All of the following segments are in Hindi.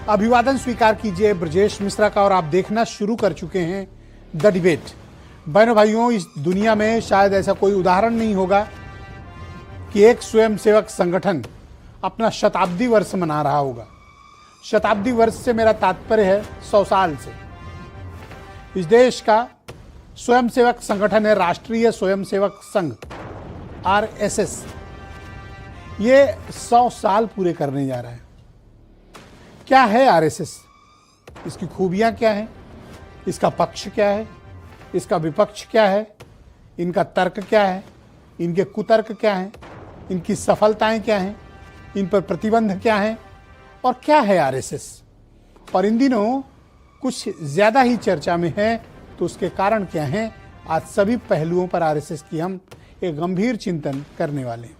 अभिवादन स्वीकार कीजिए ब्रजेश मिश्रा का और आप देखना शुरू कर चुके हैं द डिबेट। बहनों भाइयों, इस दुनिया में शायद ऐसा कोई उदाहरण नहीं होगा कि एक स्वयंसेवक संगठन अपना शताब्दी वर्ष मना रहा होगा। शताब्दी वर्ष से मेरा तात्पर्य है 100 साल से। इस देश का स्वयंसेवक संगठन है राष्ट्रीय स्वयंसेवक संघ RSS। ये 100 साल पूरे करने जा रहा है। क्या है RSS? इसकी खूबियां क्या हैं? इसका पक्ष क्या है? इसका विपक्ष क्या है? इनका तर्क क्या है? इनके कुतर्क क्या हैं? इनकी सफलताएं क्या हैं? इन पर प्रतिबंध क्या हैं? और क्या है RSS? और इन दिनों कुछ ज़्यादा ही चर्चा में है, तो उसके कारण क्या हैं? आज सभी पहलुओं पर RSS की हम एक गंभीर चिंतन करने वाले हैं।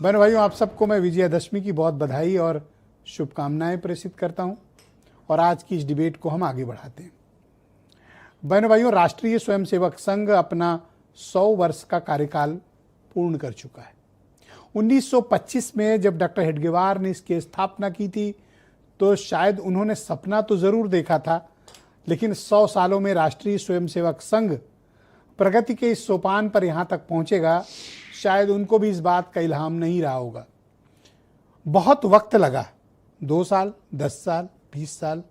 बहनों भाइयों, आप सबको मैं विजयादशमी की बहुत बधाई और शुभकामनाएं प्रेषित करता हूं और आज की इस डिबेट को हम आगे बढ़ाते हैं। बहनों भाइयों, राष्ट्रीय स्वयंसेवक संघ अपना 100 वर्ष का कार्यकाल पूर्ण कर चुका है। 1925 में जब डॉक्टर हेडगेवार ने इसकी स्थापना की थी, तो शायद उन्होंने सपना तो जरूर देखा था, लेकिन 100 सालों में राष्ट्रीय स्वयंसेवक संघ प्रगति के इस सोपान पर यहाँ तक पहुँचेगा, शायद उनको भी इस बात का इल्हाम नहीं रहा होगा। बहुत वक्त लगा, 2 साल, 10 साल, 20 साल,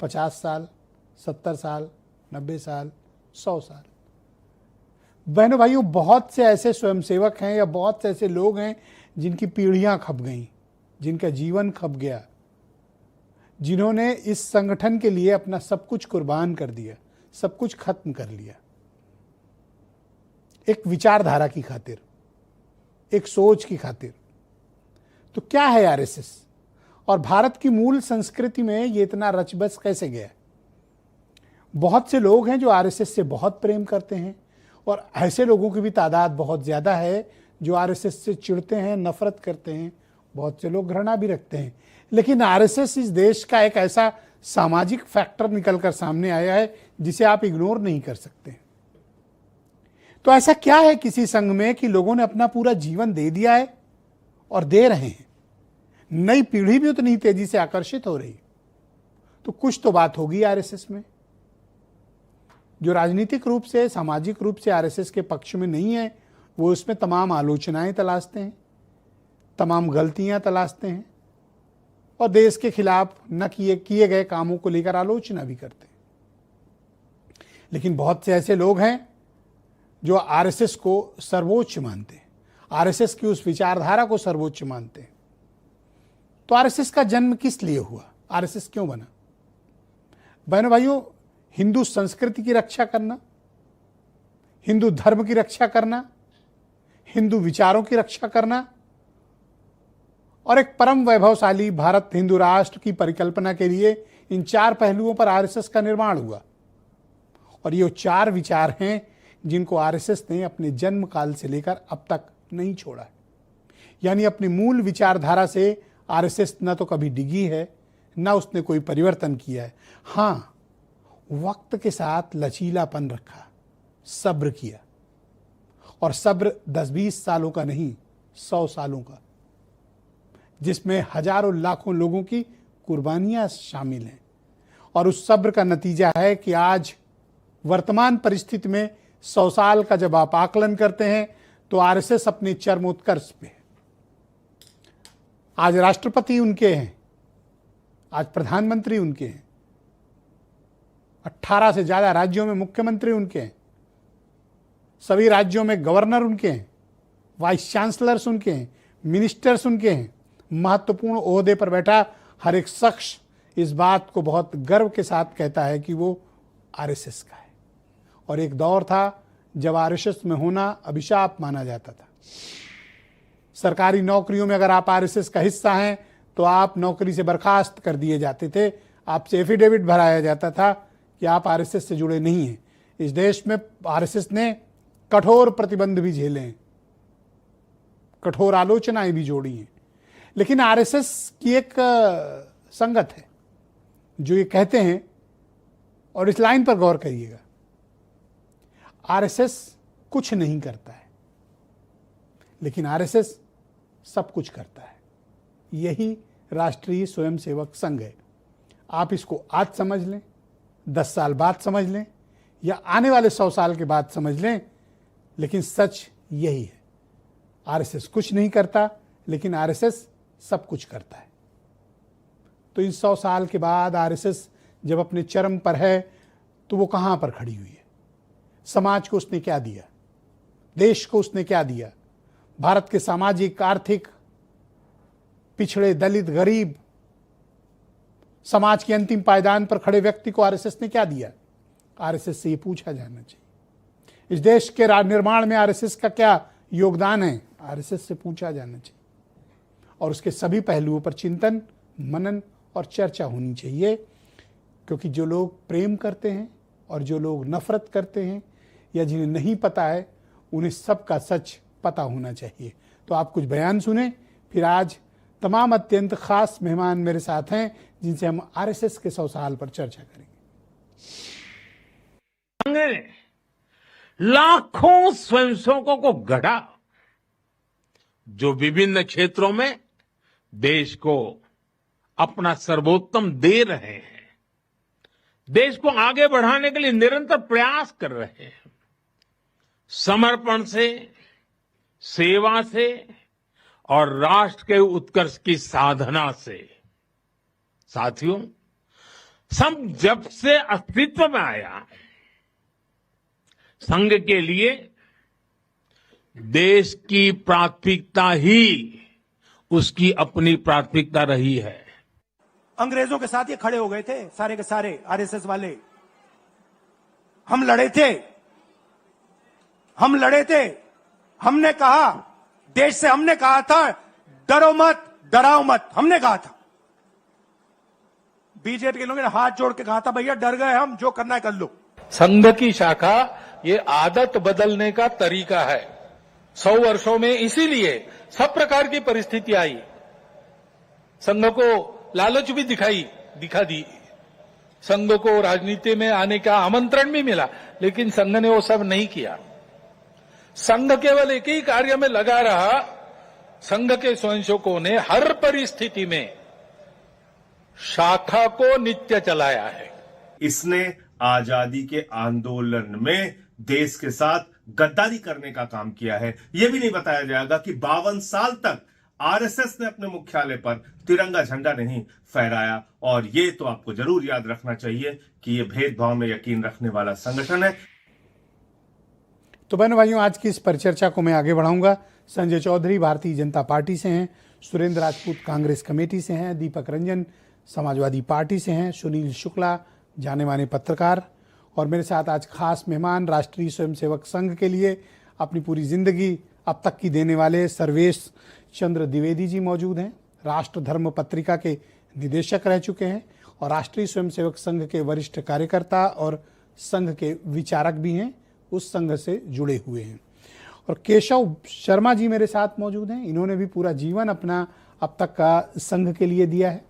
50 साल, 70 साल, 90 साल, 100 साल। बहनों भाइयों, बहुत से ऐसे स्वयंसेवक हैं या बहुत से ऐसे लोग हैं जिनकी पीढ़ियां खप गईं, जिनका जीवन खप गया, जिन्होंने इस संगठन के लिए अपना सब कुछ कुर्बान कर दिया, सब कुछ खत्म कर लिया, एक विचारधारा की खातिर, एक सोच की खातिर। तो क्या है RSS और भारत की मूल संस्कृति में ये इतना रचबस कैसे गया? बहुत से लोग हैं जो RSS से बहुत प्रेम करते हैं और ऐसे लोगों की भी तादाद बहुत ज़्यादा है जो RSS से चिढ़ते हैं, नफरत करते हैं। बहुत से लोग घृणा भी रखते हैं। लेकिन RSS इस देश का एक ऐसा सामाजिक फैक्टर निकल कर सामने आया है जिसे आप इग्नोर नहीं कर सकते। तो ऐसा क्या है किसी संघ में कि लोगों ने अपना पूरा जीवन दे दिया है और दे रहे हैं? नई पीढ़ी भी उतनी तेजी से आकर्षित हो रही। तो कुछ तो बात होगी RSS में। जो राजनीतिक रूप से, सामाजिक रूप से RSS के पक्ष में नहीं है, वो उसमें तमाम आलोचनाएं तलाशते हैं, तमाम गलतियां तलाशते हैं और देश के खिलाफ न किए गए कामों को लेकर आलोचना भी करते हैं। लेकिन बहुत से ऐसे लोग हैं जो RSS को सर्वोच्च मानते हैं, RSS की उस विचारधारा को सर्वोच्च मानते हैं। तो RSS का जन्म किस लिए हुआ? RSS क्यों बना? बहनों भाइयों, हिंदू संस्कृति की रक्षा करना, हिंदू धर्म की रक्षा करना, हिंदू विचारों की रक्षा करना और एक परम वैभवशाली भारत हिंदू राष्ट्र की परिकल्पना के लिए इन 4 पहलुओं पर RSS का निर्माण हुआ। और ये 4 विचार हैं जिनको RSS ने अपने जन्म काल से लेकर अब तक नहीं छोड़ा है। यानी अपनी मूल विचारधारा से RSS न तो कभी डिगी है, न उसने कोई परिवर्तन किया है। हाँ, वक्त के साथ लचीलापन रखा, सब्र किया, और सब्र 10-20 सालों का नहीं, 100 सालों का, जिसमें हजारों लाखों लोगों की कुर्बानियां शामिल हैं। और उस सब्र का नतीजा है कि आज वर्तमान परिस्थिति में 100 साल का जब आप आकलन करते हैं तो RSS अपने चरमोत्कर्ष पे है। आज राष्ट्रपति उनके हैं, आज प्रधानमंत्री उनके हैं, 18 से ज्यादा राज्यों में मुख्यमंत्री उनके हैं, सभी राज्यों में गवर्नर उनके हैं, वाइस चांसलर्स उनके हैं, मिनिस्टर्स उनके हैं। महत्वपूर्ण ओहदे पर बैठा हर एक शख्स इस बात को बहुत गर्व के साथ कहता है कि वो RSS का है। और एक दौर था जब RSS में होना अभिशाप माना जाता था। सरकारी नौकरियों में अगर आप RSS का हिस्सा हैं तो आप नौकरी से बर्खास्त कर दिए जाते थे। आपसे एफिडेविट भराया जाता था कि आप RSS से जुड़े नहीं हैं। इस देश में RSS ने कठोर प्रतिबंध भी झेले हैं, कठोर आलोचनाएं भी जोड़ी हैं। लेकिन RSS की एक संगत है जो ये कहते हैं, और इस लाइन पर गौर करिएगा, RSS कुछ नहीं करता है, लेकिन RSS सब कुछ करता है। यही राष्ट्रीय स्वयंसेवक संघ है। आप इसको आज समझ लें, 10 साल बाद समझ लें, या आने वाले 100 साल के बाद समझ लें, लेकिन सच यही है, आरएसएस कुछ नहीं करता, लेकिन आरएसएस सब कुछ करता है। तो इन 100 साल के बाद आरएसएस जब अपने चरम पर है तो वो कहां पर खड़ी हुई है? समाज को उसने क्या दिया? देश को उसने क्या दिया? भारत के सामाजिक, आर्थिक, पिछड़े, दलित, गरीब, समाज के अंतिम पायदान पर खड़े व्यक्ति को आरएसएस ने क्या दिया? आरएसएस से ये पूछा जाना चाहिए। इस देश के निर्माण में आरएसएस का क्या योगदान है? आरएसएस से पूछा जाना चाहिए। और उसके सभी पहलुओं पर चिंतन, मनन और चर्चा होनी चाहिए, क्योंकि जो लोग प्रेम करते हैं और जो लोग नफरत करते हैं या जिन्हें नहीं पता है, उन्हें सबका सच पता होना चाहिए। तो आप कुछ बयान सुने, फिर आज तमाम अत्यंत खास मेहमान मेरे साथ हैं जिनसे हम आरएसएस के 100 साल पर चर्चा करेंगे। लाखों स्वयंसेवकों को गढ़ा, जो विभिन्न क्षेत्रों में देश को अपना सर्वोत्तम दे रहे हैं, देश को आगे बढ़ाने के लिए निरंतर प्रयास कर रहे हैं। समर्पण से, सेवा से और राष्ट्र के उत्कर्ष की साधना से। साथियों, संघ जब से अस्तित्व में आया, संघ के लिए देश की प्राथमिकता ही उसकी अपनी प्राथमिकता रही है। अंग्रेजों के साथ ये खड़े हो गए थे, सारे के सारे आरएसएस वाले। हम लड़े थे, हमने कहा, देश से हमने कहा था, डरो मत, डराओ मत, हमने कहा था। बीजेपी के लोगों ने हाथ जोड़ के कहा था, भैया डर गए हम, जो करना है कर लो। संघ की शाखा ये आदत बदलने का तरीका है। 100 वर्षों में इसीलिए सब प्रकार की परिस्थिति आई, संघ को लालच भी दिखा दी, संघ को राजनीति में आने का आमंत्रण भी मिला, लेकिन संघ ने वो सब नहीं किया। संघ केवल एक ही कार्य में लगा रहा। संघ के स्वयंसेवकों ने हर परिस्थिति में शाखा को नित्य चलाया है। इसने आजादी के आंदोलन में देश के साथ गद्दारी करने का काम किया है। यह भी नहीं बताया जाएगा कि 52 साल तक आरएसएस ने अपने मुख्यालय पर तिरंगा झंडा नहीं फहराया। और ये तो आपको जरूर याद रखना चाहिए कि यह भेदभाव में यकीन रखने वाला संगठन है। तो बहनों भाइयों, आज की इस परिचर्चा को मैं आगे बढ़ाऊंगा। संजय चौधरी भारतीय जनता पार्टी से हैं, सुरेंद्र राजपूत कांग्रेस कमेटी से हैं, दीपक रंजन समाजवादी पार्टी से हैं, सुनील शुक्ला जाने माने पत्रकार, और मेरे साथ आज खास मेहमान राष्ट्रीय स्वयंसेवक संघ के लिए अपनी पूरी जिंदगी अब तक की देने वाले सर्वेश चंद्र द्विवेदी जी मौजूद हैं। राष्ट्र धर्म पत्रिका के निदेशक रह चुके हैं और राष्ट्रीय स्वयंसेवक संघ के वरिष्ठ कार्यकर्ता और संघ के विचारक भी हैं, उस संघ से जुड़े हुए हैं। और केशव शर्मा जी मेरे साथ मौजूद हैं। इन्होंने भी पूरा जीवन अपना अब तक का संघ के लिए दिया है,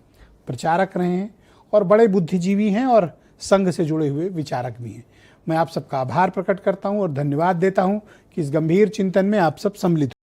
प्रचारक रहे हैं और बड़े बुद्धिजीवी हैं और संघ से जुड़े हुए विचारक भी हैं। मैं आप सबका आभार प्रकट करता हूं और धन्यवाद देता हूं कि इस गंभीर चिंतन में आप सब सम्मिलित